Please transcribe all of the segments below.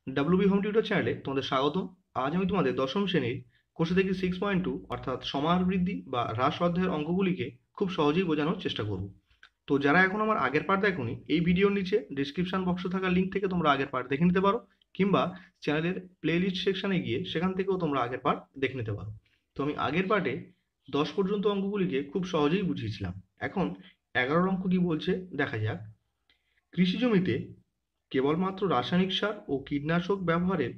WB home tutor চ্যানেলে তোমাদের স্বাগতম। আজ আমি তোমাদের দশম শ্রেণীর কোষে থেকে 6.2 অর্থাৎ সমাহার বৃদ্ধি বা হ্রাস অধ্যায়ের অঙ্কগুলিকে খুব সহজেই বোঝানোর চেষ্টা করব। তো যারা এখন আমার আগের পার্ট দেখোনি, এই ভিডিওর নিচে ডিসক্রিপশন বক্সে থাকা লিঙ্ক থেকে তোমরা আগের পার্ট দেখে নিতে পারো, কিংবা চ্যানেলের প্লেলিস্ট সেকশনে গিয়ে সেখান থেকেও তোমরা আগের পার্ট দেখে নিতে পারো। তো আমি আগের পার্টে 10 পর্যন্ত অঙ্কগুলিকে খুব সহজেই বুঝিয়েছিলাম। এখন 11 অঙ্ক কি বলছে দেখা যাক। কৃষি জমিতে কেবলমাত্র রাসায়নিক সার ও কীটনাশক ব্যবহারের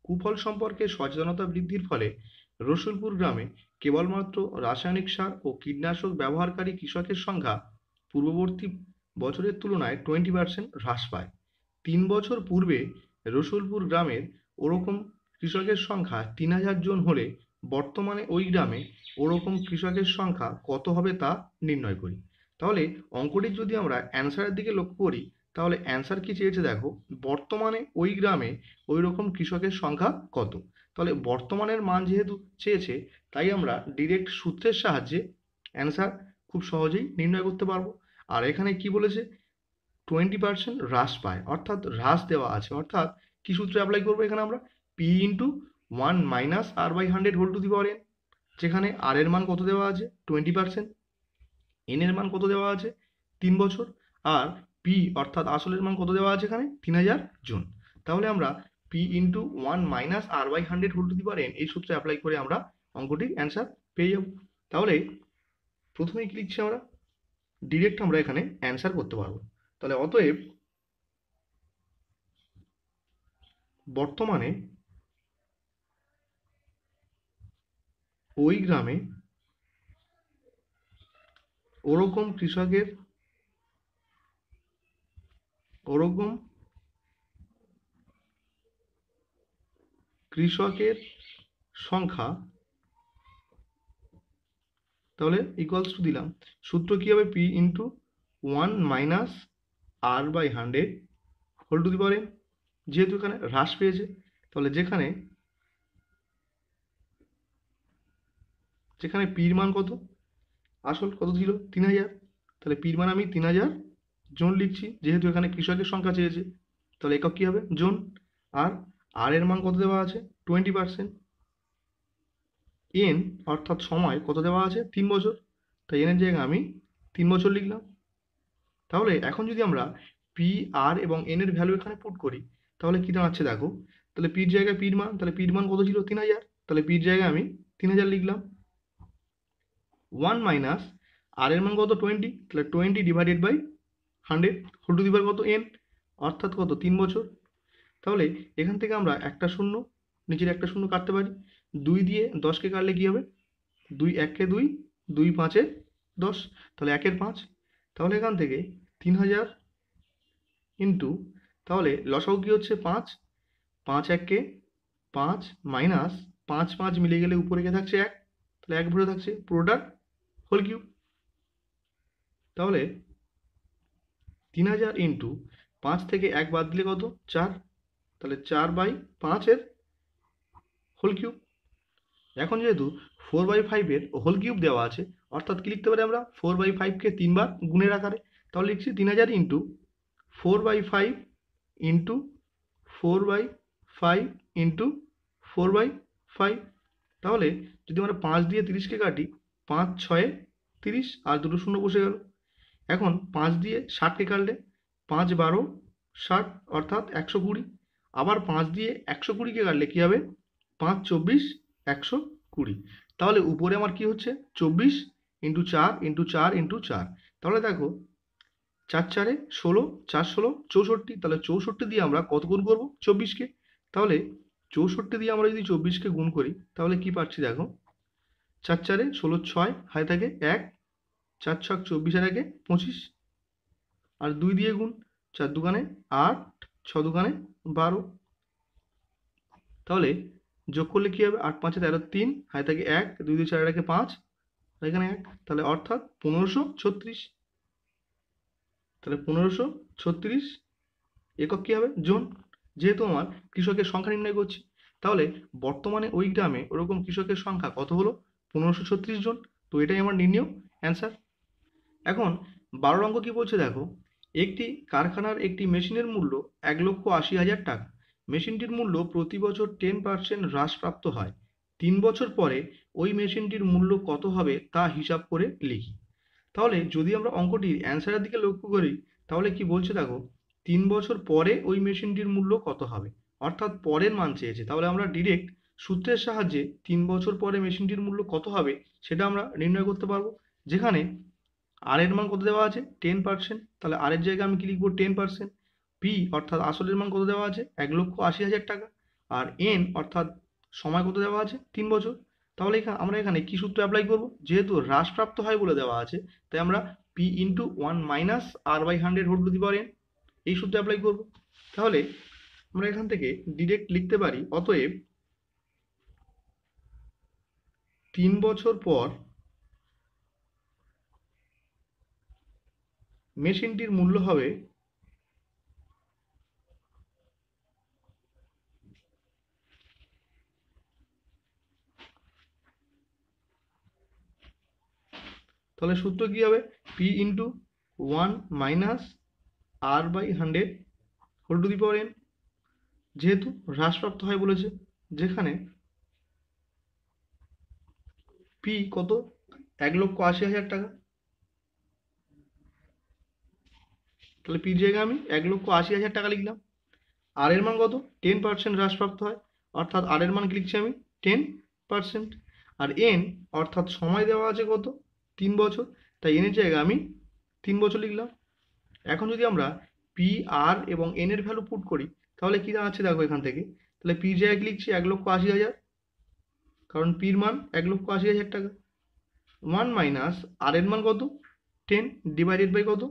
কুফল সম্পর্কে সচেতনতা বৃদ্ধির ফলে রসুলপুর গ্রামে কেবলমাত্র রাসায়নিক সার ও কীটনাশক ব্যবহারকারী কৃষকের সংখ্যা পূর্ববর্তী বছরের তুলনায় 20% হ্রাস পায়। 3 বছর পূর্বে রসুলপুর গ্রামের ওরকম কৃষকের সংখ্যা 3000 জন হলে বর্তমানে ওই গ্রামে ওরকম কৃষকের সংখ্যা কত হবে তা নির্ণয় করি। তাহলে অঙ্কটির যদি আমরা অ্যান্সারের দিকে লক্ষ্য করি, তাহলে অ্যান্সার কি চেয়েছে দেখো, বর্তমানে ওই গ্রামে ওই রকম কৃষকের সংখ্যা কত। তাহলে বর্তমানের মান যেহেতু চেয়েছে, তাই আমরা ডিরেক্ট সূত্রের সাহায্যে অ্যান্সার খুব সহজেই নির্ণয় করতে পারবো। আর এখানে কি বলেছে, 20% হ্রাস পায়, অর্থাৎ হ্রাস দেওয়া আছে। অর্থাৎ কি সূত্রে অ্যাপ্লাই করবো এখানে আমরা, P into 1 minus R by 100 whole to the power N, যেখানে আর এর মান কত দেওয়া আছে 20%, এন এর মান কত দেওয়া আছে 3 বছর, আর পি অর্থাৎ আসলের মান কত দেওয়া আছে এখানে 3000 জন। তাহলে আমরা P into 1 minus R by 100 whole to the power N এই সূত্রে অ্যাপ্লাই করে আমরা অঙ্কটির অ্যান্সার পেয়ে যাব। তাহলে প্রথমেই কি লিখছি আমরা, ডিরেক্ট আমরা এখানে অ্যান্সার করতে পারবো। তাহলে অতএব বর্তমানে ওই গ্রামে ওরকম কৃষকের সংখ্যা, তাহলে ইকুয়ালস টু দিলাম, সূত্র কি হবে, P into 1 minus R by 100 whole to the power N, যেহেতু এখানে হ্রাস পেয়েছে, তাহলে যেখানে পির মান কত, আসল কত ছিল 3000, তাহলে পির মান আমি 3000 জন লিখছি, যেহেতু এখানে কৃষকের সংখ্যা চেয়েছে, তাহলে একক কি হবে জন। আর আর এর মান কত দেওয়া আছে 20%, এন অর্থাৎ সময় কত দেওয়া আছে 3 বছর, তাই এনের জায়গায় আমি 3 বছর লিখলাম। তাহলে এখন যদি আমরা পি আর এবং এন এর ভ্যালু এখানে পুট করি, তাহলে কি দাঁড়াচ্ছে দেখো, তাহলে পির জায়গায় পির মান, তাহলে পির মান কত ছিল 3000, তাহলে পির জায়গায় আমি 3000 লিখলাম। 1 মাইনাস আর এর মান কত 20, তাহলে 20 divided by 100 whole to the power কত এন, অর্থাৎ কত 3 বছর। তাহলে এখান থেকে আমরা একটা শূন্য, নিচের একটা শূন্য কাটতে পারি, 2 দিয়ে 10কে কাটলে কি হবে, 2 1 2, 2 5 10, তাহলে 1 5। তাহলে এখান থেকে 3000 ইন্টু, তাহলে লসাগু কি হচ্ছে 5, 5 1 5 মাইনাস 5 5 মিলে গেলে উপরে কে থাকছে 1, তাহলে 1 ভরে থাকছে পুরোটার হোল কিউব। তাহলে 3000 ইন্টু 5 থেকে 1 বাদ দিলে কত 4, তাহলে 4/5 এর হোল কিউব। এখন যেহেতু 4/5 এর হোল কিউব দেওয়া আছে, অর্থাৎ কি লিখতে পারি আমরা, 4/5কে 3বার গুণের আকারে, তাহলে লিখছি 3000 ইন্টু 4/5 ইন্টু 4/5 ইন্টু 4/5। তাহলে যদি আমরা 5 দিয়ে 30কে কাটি, 5 6 30, আর দুটো শূন্য বসে গেল। এখন 5 দিয়ে 60কে কাটলে, 5 12 60, অর্থাৎ 120। আবার 5 দিয়ে 120কে কাটলে কি হবে, 5 24 120। তাহলে উপরে আমার কি হচ্ছে 24 ইন্টু 4 ইন্টু 4 ইন্টু 4। তাহলে দেখো 4 4 16, 4 16 64, তাহলে 64 দিয়ে আমরা কত গুণ করবো 24কে। তাহলে 64 দিয়ে আমরা যদি 24কে গুণ করি, তাহলে কি পাচ্ছি দেখো, 4 4 16 6 হাতে থাকে 1, 4 6 24 আর 1 25, আর 2 দিয়ে গুণ, 4 দুগুণে 8, 6 দুগুণে 12। তাহলে যোগ করলে কি হবে, 8 5 13 3 হাতে থাকে 1, 2 দিয়ে 4 রাখে 5, আর এখানে 1, তাহলে অর্থাৎ 1536। তাহলে 1536 একক কি হবে জন, যেহেতু আমার কৃষকের সংখ্যা নির্ণয় করছি। তাহলে বর্তমানে ওই গ্রামে ওরকম কৃষকের সংখ্যা কত হলো 1536 জন। তো এটাই আমার নির্ণয় অ্যান্সার। এখন 12 অঙ্ক কি বলছে দেখো, একটি কারখানার একটি মেশিনের মূল্য 1,80,000 টাকা। মেশিনটির মূল্য প্রতি বছর 10% হ্রাসপ্রাপ্ত হয়, 3 বছর পরে ওই মেশিনটির মূল্য কত হবে তা হিসাব করে লিখি। তাহলে যদি আমরা অঙ্কটির অ্যান্সারের দিকে লক্ষ্য করি, তাহলে কি বলছে দেখো, 3 বছর পরে ওই মেশিনটির মূল্য কত হবে, অর্থাৎ পরের মান চেয়েছে। তাহলে আমরা ডিরেক্ট সূত্রের সাহায্যে 3 বছর পরে মেশিনটির মূল্য কত হবে সেটা আমরা নির্ণয় করতে পারবো। যেখানে আর এর মান কত দেওয়া আছে 10%, তাহলে আর এর জায়গায় আমি কি লিখবো 10%। পি অর্থাৎ আসলের মান কত দেওয়া আছে 1,80,000 টাকা। আর এন অর্থাৎ সময় কত দেওয়া আছে 3 বছর। তাহলে আমরা এখানে কি সূত্র অ্যাপ্লাই করব, যেহেতু হ্রাসপ্রাপ্ত হয় বলে দেওয়া আছে, তাই আমরা পি ইন্টু 1 - r/100 এই সূত্র অ্যাপ্লাই করব। তাহলে আমরা এখান থেকে ডিরেক্ট লিখতে পারি, অতএব 3 বছর পর মেশিনটির মূল্য হবে তাহলে সূত্র কি হবে, পি ইন্টু 1 - r/100 যেহেতু হ্রাসপ্রাপ্ত হয় বলেছে, যেখানে পি কত 1,80,000 টাকা। তাহলে পির জায়গায় আমি 1,80,000 টাকা লিখলাম। আর এর মান কত 10% হ্রাসপ্রাপ্ত হয়, অর্থাৎ আর এর মান কি লিখছি আমি 10%। আর এন অর্থাৎ সময় দেওয়া আছে কত 3 বছর, তাই এন এর জায়গায় আমি 3 বছর লিখলাম। এখন যদি আমরা পি আর এবং এন এর ভ্যালু পুট করি, তাহলে কি দাঁড়াচ্ছে দেখো এখান থেকে, তাহলে পির জায়গায় কি লিখছি 1,80,000, কারণ পির মান 1,80,000 টাকা। 1 - আর এর মান কত 10 ডিভাইডেড বাই কত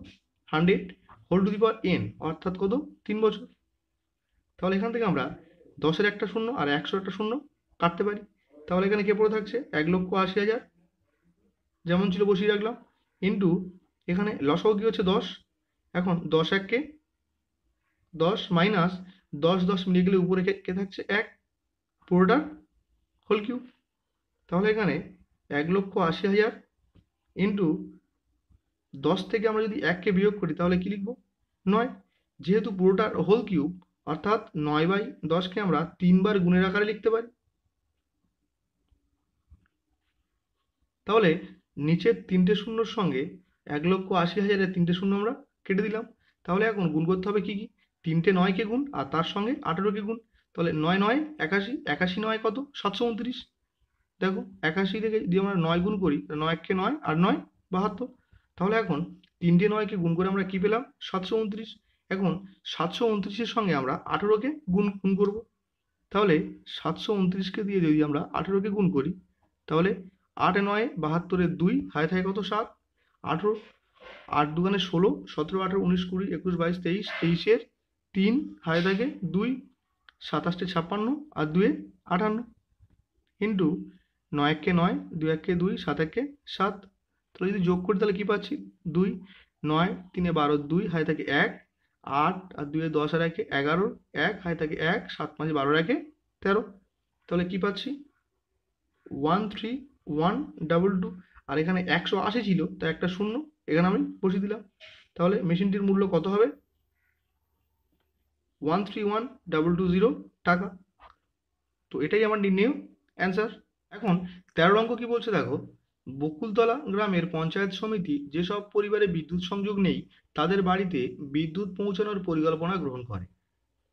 100 অর্থাৎ কত 3 বছর। তাহলে এখান থেকে আমরা 10-এর একটা শূন্য আর 100-এর একটা শূন্য কাটতে পারি। তাহলে এখানে কে পড়ে থাকছে 1,80,000, যেমন ছিল বসিয়ে রাখলাম, ইন্টু এখানে লসাগু কি হচ্ছে 10। এখন 10 × 10 মাইনাস 10 মিলিয়ে গেলে উপরে কে থাকছে 1, পুরোটা হোল কিউব। তাহলে এখানে 1,80,000 ইন্টু 10 থেকে আমরা যদি 1কে বিয়োগ করি তাহলে কি লিখবো 9, যেহেতু পুরোটার হোল কিউব অর্থাৎ 9/10কে আমরা 3বার গুণের আকারে লিখতে পারি। তাহলে নিচের 3টে শূন্যর সঙ্গে 1,80,000-এর 3টে শূন্য আমরা কেটে দিলাম। তাহলে এখন গুণ করতে হবে কি কি, 3টে 9কে গুণ আর তার সঙ্গে 18কে গুণ। তাহলে 9 9 81, 81 9 কত 729। দেখো 81 থেকে যদি আমরা 9 গুণ করি, 9 কে 9 আর 9 72। তাহলে এখন 3টে 9কে গুণ করে আমরা কি পেলাম 729। এখন 729-এর সঙ্গে আমরা 18কে গুণ করব। তাহলে 729কে দিয়ে যদি আমরা 18কে গুণ করি, তাহলে 8 9 72-এর 2 হাতে থাকে কত 7, 18, 8 2 16, 17 18 19 20 21 22 23, 23-এর 3 হাতে থাকে 2, 27 56 আর 2 58, ইন্টু 9 1 9, 2 1 2, 7 1 7। তাহলে যদি যোগ করি তাহলে কি পাচ্ছি 2, 9 3 12 2 হাতে থাকে 1, 8 আর 2 10 আর 1 11, 1 হাতে থাকে 1, 7 5 12 1 13। তাহলে কি পাচ্ছি 13122। আর এখানে 180 ছিল, তাই একটা শূন্য এখানে আমি বসিয়ে দিলাম। তাহলে মেশিনটির মূল্য কত হবে 131,220 টাকা। তো এটাই আমার নির্ণেয় অ্যান্সার। এখন 13 অঙ্ক কি বলছে দেখো, বকুলতলা গ্রামের পঞ্চায়েত সমিতি যেসব পরিবারে বিদ্যুৎ সংযোগ নেই তাদের বাড়িতে বিদ্যুৎ পৌঁছানোর পরিকল্পনা গ্রহণ করে।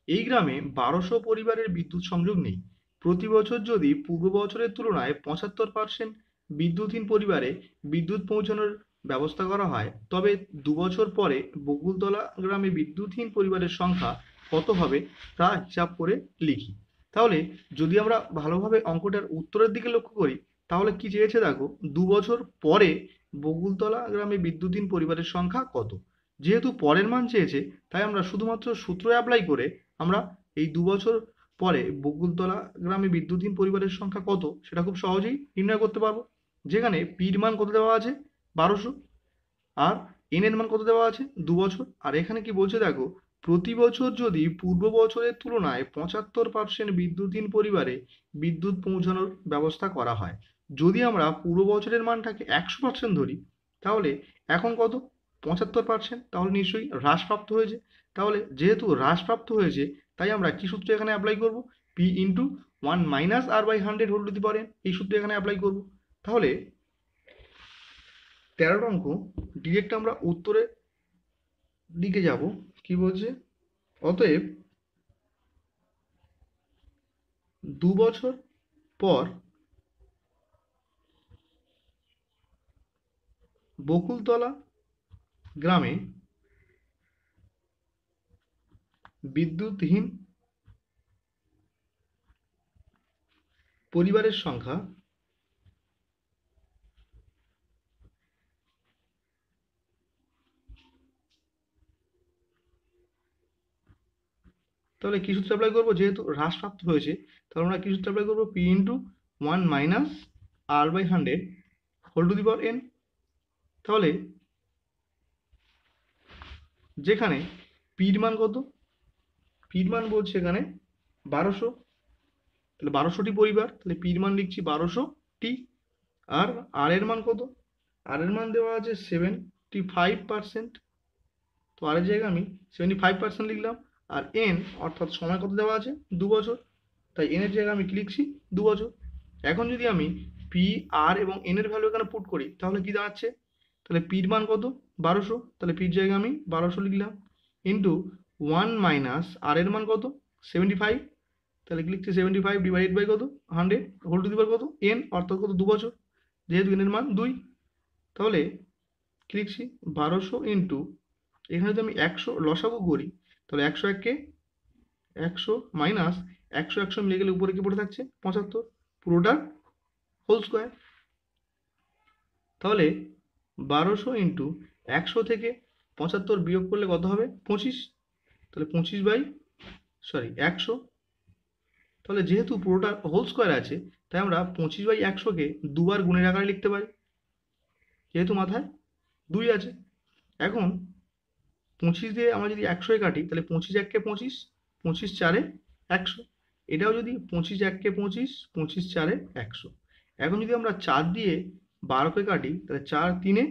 এই গ্রামে 1200 পরিবারের বিদ্যুৎ সংযোগ নেই। প্রতি বছর যদি পূর্ব বছরের তুলনায় 75% বিদ্যুৎহীন পরিবারে বিদ্যুৎ পৌঁছানোর ব্যবস্থা করা হয়, তবে 2 বছর পরে বকুলতলা গ্রামে বিদ্যুৎহীন পরিবারের সংখ্যা কত হবে তা হিসাব করে লিখি। তাহলে যদি আমরা ভালোভাবে অঙ্কটার উত্তরের দিকে লক্ষ্য করি, তাহলে কি চেয়েছে দেখো 2 বছর পরে বকুলতলা গ্রামে বিদ্যুৎহীন পরিবারের সংখ্যা কত। যেহেতু পরের মান চেয়েছে, তাই আমরা শুধুমাত্র সূত্র অ্যাপ্লাই করে আমরা এই 2 বছর পরে বকুলতলা গ্রামে বিদ্যুৎহীন পরিবারের সংখ্যা কত সেটা খুব সহজেই নির্ণয় করতে পারবো। যেখানে পির মান কত দেওয়া আছে 1200, আর এন এর মান কত দেওয়া আছে 2 বছর। আর এখানে কি বলছে দেখো, প্রতি বছর যদি পূর্ব বছরের তুলনায় 75% বিদ্যুৎহীন পরিবারে বিদ্যুৎ পৌঁছানোর ব্যবস্থা করা হয়। যদি আমরা পূর্ব বছরের মানটাকে 100% ধরি, তাহলে এখন কত 75%, তাহলে নিশ্চয়ই হ্রাসপ্রাপ্ত হয়েছে। তাহলে যেহেতু হ্রাসপ্রাপ্ত হয়েছে, তাই আমরা কি সূত্র এখানে অ্যাপ্লাই করব? P into 1 minus R by 100 whole to the power n, এই সূত্র এখানে অ্যাপ্লাই করব। তাহলে 13 অঙ্ক ডিরেক্ট আমরা উত্তরের দিকে যাব। কি বলছে? অতএব 2 বছর পর বকুলতলা গ্রামে বিদ্যুৎহীন পরিবারের সংখ্যা তাহলে কি সূত্র অ্যাপ্লাই করবো? যেহেতু হ্রাসপ্রাপ্ত হয়েছে, তাহলে আমরা কি সূত্র অ্যাপ্লাই করবো? P into 1 minus R by 100 whole to the power n। তাহলে যেখানে পির মান কত? পির মান বলছে এখানে 1200, তাহলে 1200টি পরিবার, তাহলে পির মান লিখছি 1200টি। আর আর এর মান কত? আর এর মান দেওয়া আছে 75%, তো আর এর জায়গায় আমি 75% লিখলাম। আর এন অর্থাৎ সময় কত দেওয়া আছে? 2 বছর, তাই এন এর জায়গায় আমি কি লিখছি? 2 বছর। এখন যদি আমি পি আর এবং এন এর ভ্যালু এখানে পুট করি তাহলে কি দাঁড়াচ্ছে? তাহলে পির মান কত? 1200, তাহলে পির জায়গায় আমি 1200 লিখলাম, ইন্টু 1 মাইনাস আর এর মান কত? 75, তাহলে কি লিখছি? 75 ডিভাইডেড বাই কত? 100 হোল টু দি পাওয়ার কত? এন অর্থাৎ কত? 2 বছর, যেহেতু এন এর মান 2। তাহলে কি লিখছি? 1200 ইন্টু, এখানে যদি আমি 100 লসাগু করি তাহলে 100 1 কে 100 মাইনাস 100 100 মিলে গেলে উপরে কি পড়ে থাকছে? 75, পুরোটার হোল স্কোয়ার। তাহলে 1200 ইন্টু 100 থেকে 75 বিয়োগ করলে কত হবে? 25, তাহলে 25 বাই 100। তাহলে যেহেতু পুরোটা হোল স্কোয়ার আছে তাই আমরা 25 বাই 100কে দুবার গুণের আকারে লিখতে পারি, যেহেতু মাথায় 2 আছে। এখন 25 দিয়ে আমরা যদি 100 কাটি তাহলে 25 1 কে 25, 25 4 100। এটাও যদি 25 1 কে 25, 25 4 100। এখন যদি আমরা 4 দিয়ে 12কে কাটি তাহলে 4 3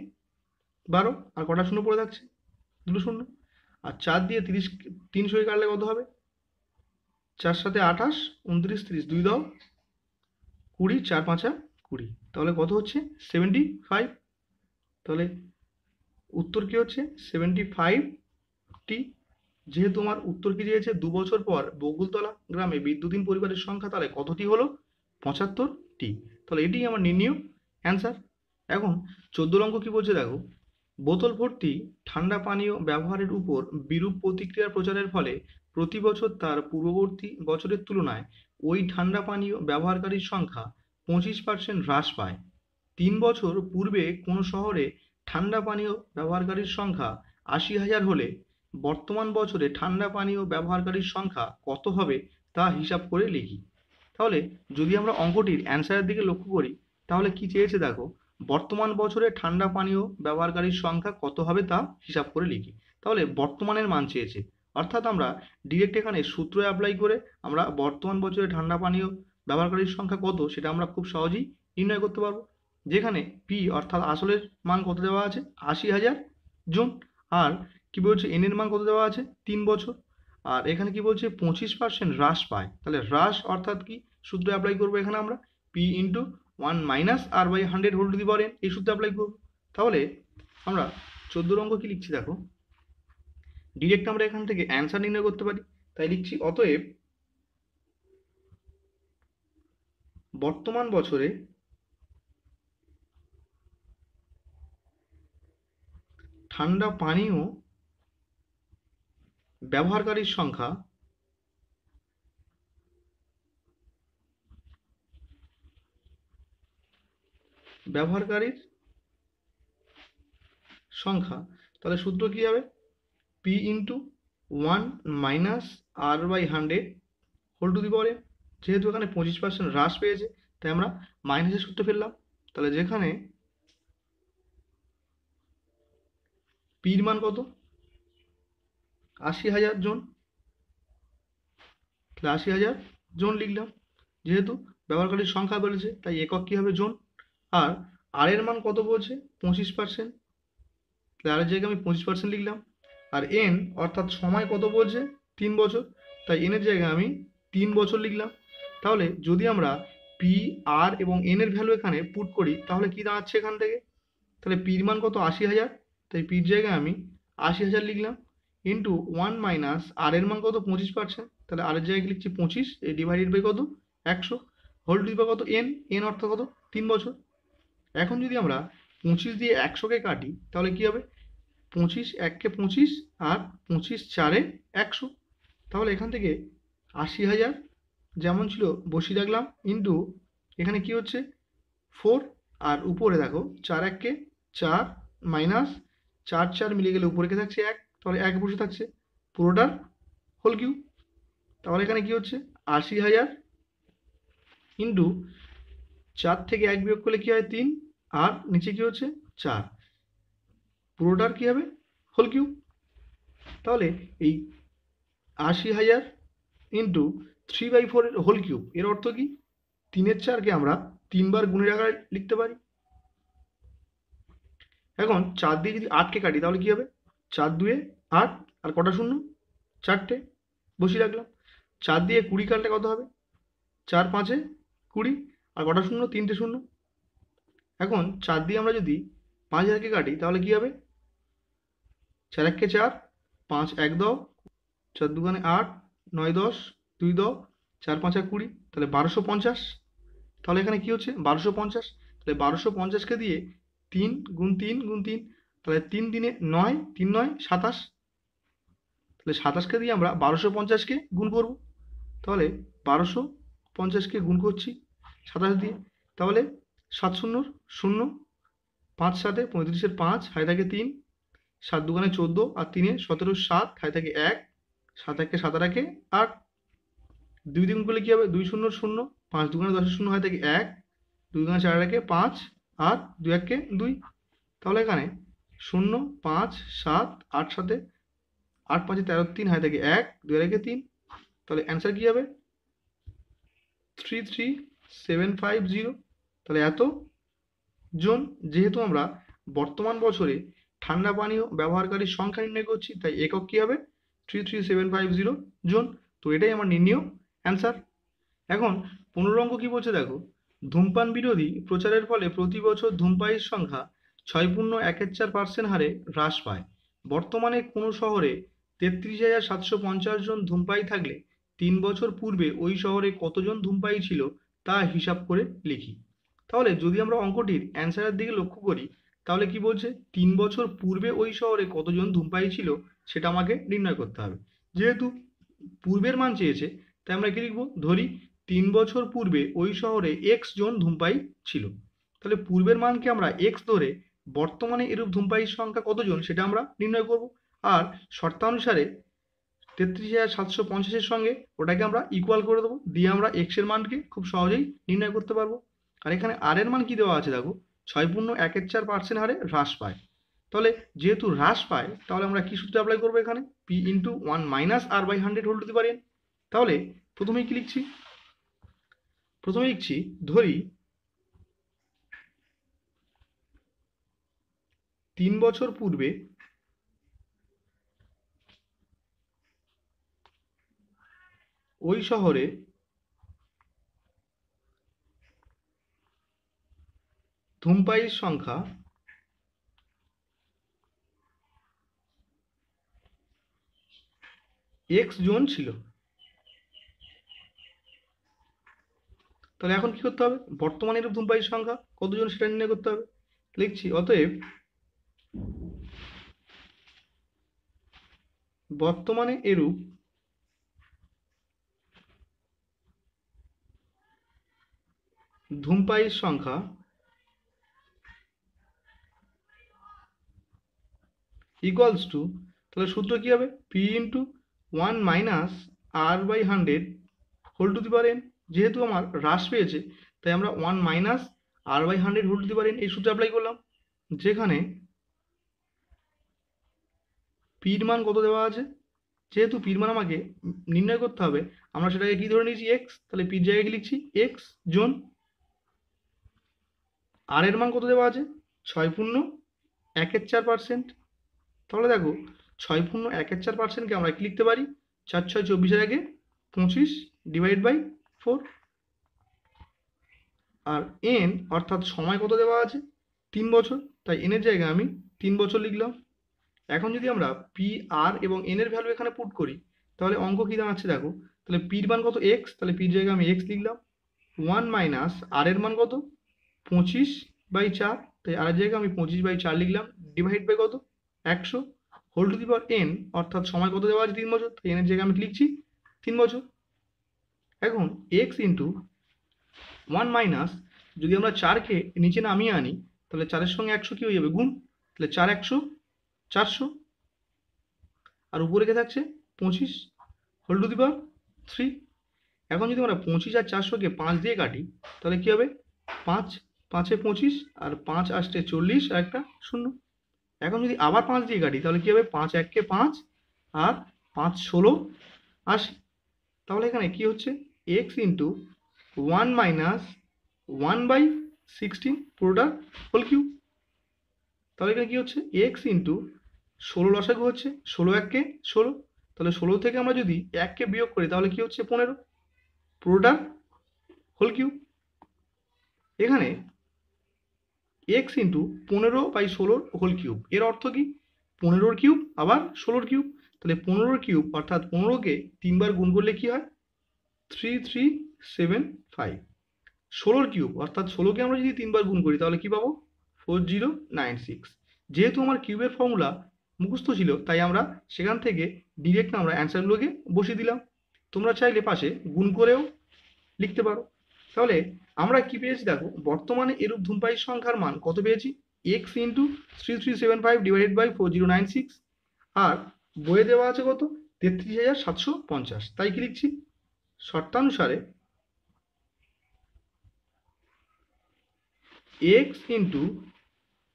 12, আর কটা শূন্য পড়ে থাকছে? দুটো শূন্য। আর 4 দিয়ে 30 300 কাটলে কত হবে? 4 7 28 29 30, 2 দাও 20, 4 5 20, তাহলে কত হচ্ছে? 75। তাহলে উত্তর কি হচ্ছে? 75টি। যেহেতু আমার উত্তর কি দিয়েছে 2 বছর পর বকুলতলা গ্রামে বিদ্যুৎহীন পরিবারের সংখ্যা, তাহলে কতটি হলো? 75টি। তাহলে এটি আমার নির্ণীয় অ্যান্সার। এখন 14 অঙ্ক কি বলছে দেখো, বোতল ভর্তি ঠান্ডা পানীয় ব্যবহারের উপর বিরূপ প্রতিক্রিয়া প্রচারের ফলে প্রতি বছর তার পূর্ববর্তী বছরের তুলনায় ওই ঠান্ডা পানীয় ব্যবহারকারীর সংখ্যা 25% হ্রাস পায়। 3 বছর পূর্বে কোনো শহরে ঠান্ডা পানীয় ব্যবহারকারীর সংখ্যা 80,000 হলে বর্তমান বছরে ঠান্ডা পানীয় ব্যবহারকারীর সংখ্যা কত হবে তা হিসাব করে লিখি। তাহলে যদি আমরা অঙ্কটির অ্যান্সারের দিকে লক্ষ্য করি তাহলে কি চেয়েছে দেখো, বর্তমান বছরে ঠান্ডা পানীয় ব্যবহারকারীর সংখ্যা কত হবে তা হিসাব করে লিখি। তাহলে বর্তমানের মান চেয়েছে, অর্থাৎ আমরা ডিরেক্ট এখানে সূত্র অ্যাপ্লাই করে আমরা বর্তমান বছরে ঠান্ডা পানীয় ব্যবহারকারীর সংখ্যা কত সেটা আমরা খুব সহজেই নির্ণয় করতে পারবো। যেখানে পি অর্থাৎ আসলের মান কত দেওয়া আছে? 80,000 জন। আর কি বলছে? এন এর মান কত দেওয়া আছে? 3 বছর। আর এখানে কি বলছে? 25% হ্রাস পায়। তাহলে হ্রাস অর্থাৎ কি সূত্র অ্যাপ্লাই করবো? এখানে আমরা P into 1 minus R by 100 whole to the power n, এই সূত্র অ্যাপ্লাই করবো। তাহলে আমরা 14 অঙ্ক কি লিখছি দেখো, ডিরেক্ট আমরা এখান থেকে অ্যান্সার নির্ণয় করতে পারি। তাই লিখছি অতএব বর্তমান বছরে ঠান্ডা পানীয় ব্যবহারকারীর সংখ্যা তাহলে সূত্র কি হবে? P into 1 minus R by 100 whole to the power n। যেহেতু এখানে 25% হ্রাস পেয়েছে তাই আমরা মাইনাসের সূত্র ফেললাম। তাহলে যেখানে পির মান কত? 80,000 জন, তাহলে 80,000 জন লিখলাম। যেহেতু ব্যবহারকারীর সংখ্যা বলেছে তাই একক কি হবে? জন। আর আর এর মান কত বলছে? 25%, তাহলে আর এর জায়গায় আমি 25% লিখলাম। আর এন অর্থাৎ সময় কত বলছে? 3 বছর, তাই এনের জায়গায় আমি 3 বছর লিখলাম। তাহলে যদি আমরা পি, আর এবং এন এর ভ্যালু এখানে পুট করি তাহলে কি দাঁড়াচ্ছে এখান থেকে? তাহলে পির মান কত? 80,000। তাই পির জায়গায় আমি 80,000 লিখলাম, ইন্টু 1 মাইনাস আর এর মান কত? 25%। তাহলে আর এর জায়গায় লিখছি 25, এই ডিভাইডেড বাই কত? 100, হোল টু দি পাওয়ার কত? এন। এন অর্থাৎ কত? 3 বছর। এখন যদি আমরা 25 দিয়ে 100কে কাটি তাহলে কি হবে? 25 1 25 আর 25 4 100। তাহলে এখান থেকে 80,000 যেমন ছিল বসিয়ে রাখলাম, ইন্টু এখানে কি হচ্ছে 4, আর উপরে দেখো 4 1 4 মাইনাস 4 4 মিলে গেলে উপরে কে থাকছে 1, তাহলে 1 বসে থাকছে পুরোটার হোল কিউব। তাহলে এখানে কি হচ্ছে 80,000 ইন্টু 4 থেকে 1 বিয়োগ করলে কি হয় 3, আর নিচে কি হচ্ছে 4, পুরোটার কি হবে হোল কিউব। তাহলে এই 80,000 ইন্টু 3/4 এর হোল কিউব এর অর্থ কি? 3-এর 4কে আমরা 3 বার গুণের আকারে লিখতে পারি। এখন 4 দিয়ে যদি 8কে কাটি তাহলে কি হবে? 4 2 8, আর কটা শূন্য? 4টে, বসিয়ে রাখলাম। 4 দিয়ে 20 কাটলে কত হবে? 4 5 20, আর কটা শূন্য? 3টে শূন্য। এখন 4 দিয়ে আমরা যদি 5000কে কাটি তাহলে কি হবে? 4 1 4, 5 1 দাও, 4 2 8, 9 10, 2 দাও, 4 5 20, তাহলে 1250। তাহলে এখানে কি হচ্ছে 1250। তাহলে 1250কে দিয়ে 3 গুণ 3 গুণ 3, তাহলে 3 দিনে 9, 3 9 27। তাহলে 27কে দিয়ে আমরা 1250কে গুণ করব। তাহলে 1250কে গুণ করছি 27 দিয়ে, তাহলে 7 শূন্য 0, 5 7 35-এর 5, হাতে থাকে 3, 7 2 14, আর 3 17 7, হাতে থাকে 1, 7 1 7 8 8, 2 দিয়ে গুণ করলে কি হবে? 2 0 0, 5 2 10 0, হাতে থাকে 1, 2 4 1 5, আর 2 1 2। তাহলে এখানে 0 5 7 8 7 8 5 13 3, হাতে থাকে 1, 2 1 3। তাহলে অ্যান্সার কি হবে? 33750। তাহলে এত জন, যেহেতু আমরা বর্তমান বছরে ঠান্ডা পানীয় ব্যবহারকারীর সংখ্যা নির্ণয় করছি তাই একক কি হবে? 33750 জন। তো এটাই আমার নির্ণয় অ্যান্সার। এখন 15 অঙ্ক কি বলছে দেখো, ধূমপান বিরোধী প্রচারের ফলে প্রতি বছর ধূমপায়ীর সংখ্যা 6.14% হারে হ্রাস পায়। বর্তমানে কোনো শহরে 33,750 জন ধূমপায়ী থাকলে 3 বছর পূর্বে ওই শহরে কতজন ধূমপায়ী ছিল তা হিসাব করে লিখি। তাহলে যদি আমরা অঙ্কটির অ্যান্সারের দিকে লক্ষ্য করি তাহলে কি বলছে? 3 বছর পূর্বে ওই শহরে কতজন ধূমপায়ী ছিল সেটা আমাকে নির্ণয় করতে হবে। যেহেতু পূর্বের মান চেয়েছে তাই আমরা কি লিখবো? ধরি 3 বছর পূর্বে ওই শহরে এক্স জন ধূমপায়ী ছিল। তাহলে পূর্বের মানকে আমরা এক্স ধরে বর্তমানে এরূপ ধূমপায়ীর সংখ্যা কতজন সেটা আমরা নির্ণয় করব। আর শর্তানুসারে 33,750-এর সঙ্গে ওটাকে আমরা ইকুয়াল করে দেবো, দিয়ে আমরা এক্স এর মানকে খুব সহজেই নির্ণয় করতে পারবো। আর এখানে আর এর মান কি দেওয়া আছে দেখো, 6.14% হারে হ্রাস পায়। তাহলে যেহেতু হ্রাস পায় তাহলে আমরা কি সূত্র অ্যাপ্লাই করবো এখানে? P into 1 minus R by 100 whole to the power n। তাহলে প্রথমেই কি লিখছি? প্রথমে লিখছি ধরি 3 বছর পূর্বে ওই শহরে ধূমপায়ীর সংখ্যা এক্স জন ছিল। তাহলে এখন কি করতে হবে? বর্তমানে এরূপ ধূমপায়ীর সংখ্যা কতজন সেটা নির্ণয় করতে হবে। লিখছি অতএব বর্তমানে এরূপ ধূমপায়ীর সংখ্যা ইকুয়ালস টু, তাহলে সূত্র কি হবে? P into 1 minus R by 100 whole to the power n। যেহেতু আমার হ্রাস পেয়েছে তাই আমরা 1 minus R by 100 whole to the power n এই সূত্র অ্যাপ্লাই করলাম, যেখানে পির মান কত দেওয়া আছে? যেহেতু পির মান আমাকে নির্ণয় করতে হবে আমরা সেটাকে কি ধরে নিয়েছি? এক্স। তাহলে পির জায়গায় কি লিখছি? এক্স জন। আর এর মান কত দেওয়া আছে? 6.14%। তাহলে দেখো 6.14%কে আমরা কি লিখতে পারি? 4 6 24-এর আগে 25/4। আর এন অর্থাৎ সময় কত দেওয়া আছে 3 বছর, তাই এনের জায়গায় আমি 3 বছর লিখলাম। এখন যদি আমরা পি আর এবং এন এর ভ্যালু এখানে পুট করি তাহলে অঙ্ক কী দাঁড়াচ্ছে দেখো। তাহলে পির মান কত এক্স, তাহলে পির জায়গায় আমি এক্স লিখলাম। 1 মাইনাস আর এর মান কত 25/4, তাই আর এর জায়গায় আমি 25/4 লিখলাম। ডিভাইড বাই কত 100 whole to the power n, অর্থাৎ সময় কত দেওয়া আছে 3 বছর, তাই এন এর জায়গায় আমি লিখছি 3 বছর। এখন এক্স ইন্টু 1 মাইনাস, যদি আমরা 4কে নিচে নামিয়ে আনি তাহলে 4-এর সঙ্গে 100 কি হয়ে যাবে গুণ, তাহলে 4 100 400, আর উপরে কে থাকছে 25 হোল টু দি পাওয়ার 3। এখন যদি আমরা 25 আর 400কে 5 দিয়ে কাটি তাহলে কি হবে 5 5-এ 25 আর 5 আসছে 40 আর একটা 0। এখন যদি আবার 5 দিয়ে কাটি তাহলে কি হবে 5 1-কে 5 আর 5 16 80। তাহলে এখানে কি হচ্ছে x ইন্টু 1 মাইনাস 1/16 পুরোটা হোল কিউব। তাহলে এখানে কি হচ্ছে x ইন্টু 16 লসাগু হচ্ছে 16 1-কে 16, তাহলে 16 থেকে আমরা যদি 1-কে বিয়োগ করি তাহলে কি হচ্ছে 15 পুরোটা হোল কিউব। এখানে x ইন্টু 15/16 হোল কিউব, এর অর্থ কি 15-র কিউব আবার 16-র কিউব, তাহলে 15-র কিউব অর্থাৎ 15কে 3 বার গুণ করলে কি হয় 3375। 16-র কিউব অর্থাৎ 16কে আমরা যদি 3 বার গুণ করি তাহলে কি পাবো 4096। যেহেতু আমার কিউবের ফর্মুলা মুখস্থ ছিল তাই আমরা সেখান থেকে ডিরেক্ট আমরা অ্যান্সারগুলোকে বসিয়ে দিলাম। তোমরা চাইলে পাশে গুণ করেও লিখতে পারো। তাহলে আমরা কি পেয়েছি দেখো, বর্তমানে এরূপ ধূমপায়ীর সংখ্যার মান কত পেয়েছি x ইন্টু 3375 ডিভাইডেড বাই 4096, আর বইয়ে দেওয়া আছে কত 33,750। তাই কি লিখছি শর্তানুসারে x into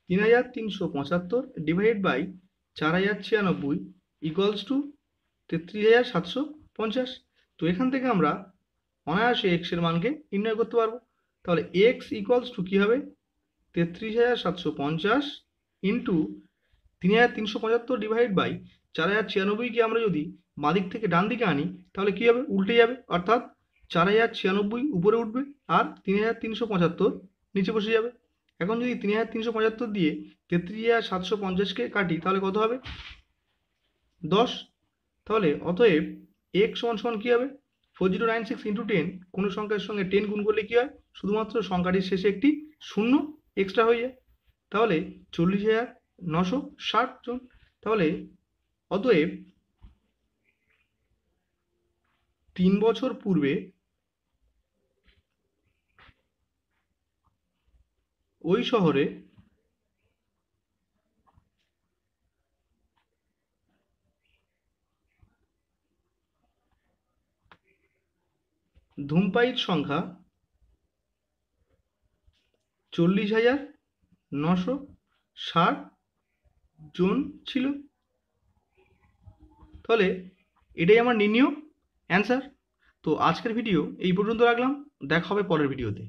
3375 divide by 4096 equals to 33,750। তো এখান থেকে আমরা অনায়াসে x এর মানকে নির্ণয় করতে পারবো। তাহলে x ইকুয়ালস টু কী হবে 33,750 ইন্টু 3375 ডিভাইড বাই 4096কে আমরা যদি বাঁদিক থেকে ডান দিকে আনি তাহলে কী হবে উল্টে যাবে, অর্থাৎ 4096 উপরে উঠবে আর 3375 নিচে বসে যাবে। এখন যদি 3375 দিয়ে 33,750কে কাটি তাহলে কত হবে 10। তাহলে অতএব x সমান সমান কী হবে 4096 ইন্টু 10, কোনো সংখ্যার সঙ্গে 10 গুণ করলে কী হয় শুধুমাত্র সংখ্যাটির শেষে একটি শূন্য এক্সট্রা হয়ে যায়, তাহলে 40,960 জন। তাহলে অতএব 3 বছর পূর্বে ওই শহরে ধূমপায়ীর সংখ্যা 40,960 জন ছিল। তাহলে এটাই আমার নির্ণীয় অ্যান্সার। তো আজকের ভিডিও এই পর্যন্ত রাখলাম, দেখা হবে পরের ভিডিওতে।